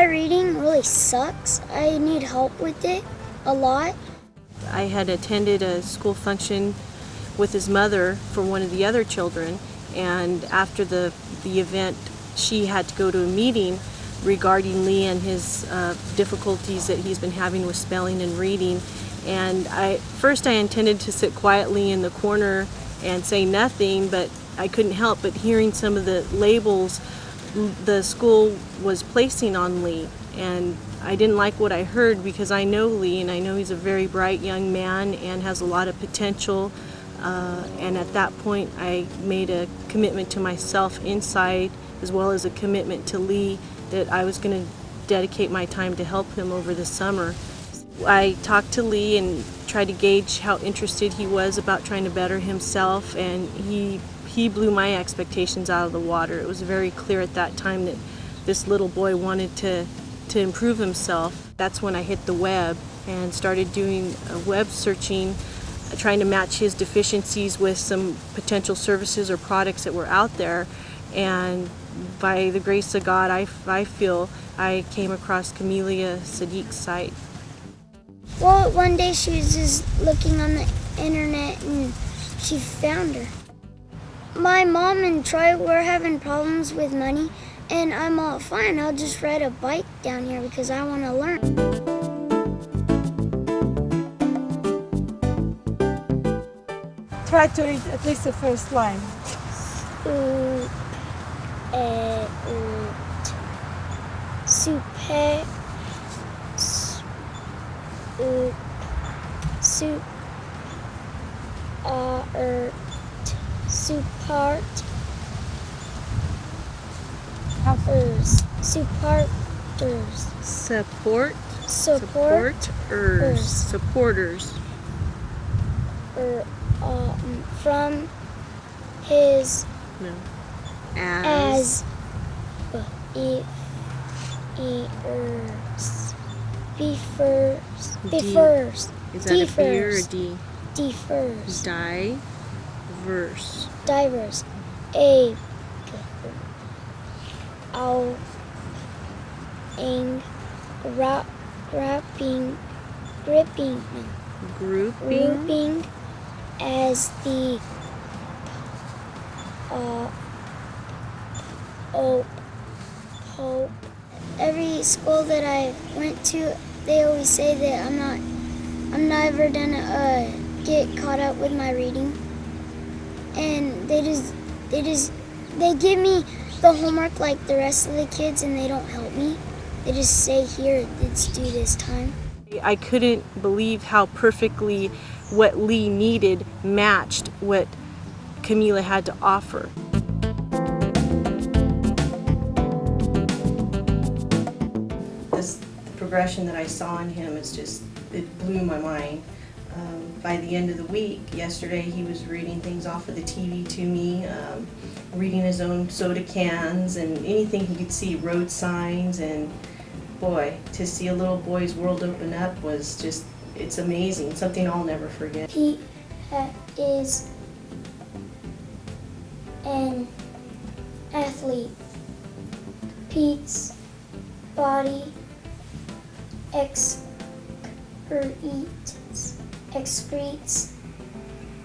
My reading really sucks. I need help with it a lot. I had attended a school function with his mother for one of the other children, and after the event, she had to go to a meeting regarding Lee and his difficulties that he's been having with spelling and reading. And first I intended to sit quietly in the corner and say nothing, but I couldn't help but hearing some of the labels the school was placing on Lee. And I didn't like what I heard because I know Lee and I know he's a very bright young man and has a lot of potential. And at that point I made a commitment to myself inside as well as a commitment to Lee that I was going to dedicate my time to help him over the summer. I talked to Lee and tried to gauge how interested he was about trying to better himself, and he blew my expectations out of the water. It was very clear at that time that this little boy wanted to improve himself. That's when I hit the web and started doing web searching, trying to match his deficiencies with some potential services or products that were out there. And by the grace of God, I feel I came across Camellia Sadik's site. Well, one day she was just looking on the internet and she found her. My mom and Troy were having problems with money, and I'm all fine. I'll just ride a bike down here because I want to learn. Try to read at least the first line. Super. Supporters. From his No. as ears. Differs. Is that a B or a D? Differs. Diverse. A. Out. Grouping as the Pope. Every school that I went to, they always say that I'm never gonna get caught up with my reading, and they give me the homework like the rest of the kids, and they don't help me. They just say, here, let's do this time. I couldn't believe how perfectly what Lee needed matched what Camila had to offer. The progression that I saw in him it blew my mind. By the end of the week, yesterday, he was reading things off of the TV to me, reading his own soda cans and anything he could see, road signs, and boy, to see a little boy's world open up was just, it's amazing, something I'll never forget. He is an athlete. Pete's body excretes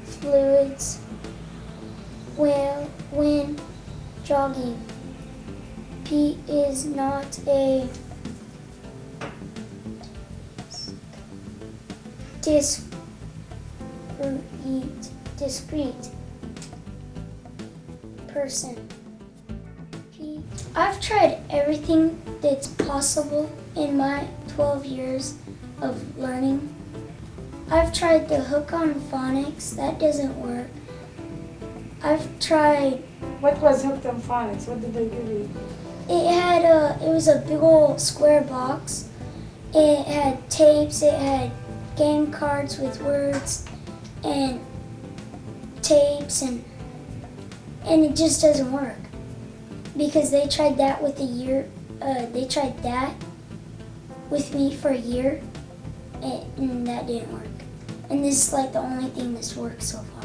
fluids when jogging. Pete is not a discreet person. I've tried everything that's possible in my 12 years of learning. I've tried the hook on phonics. That doesn't work. I've tried... What was hooked on phonics? What did they give you? It was a big old square box. It had tapes, it had game cards with words and tapes, and it just doesn't work. Because they tried that with me for a year, and that didn't work. And this is like the only thing that's worked so far.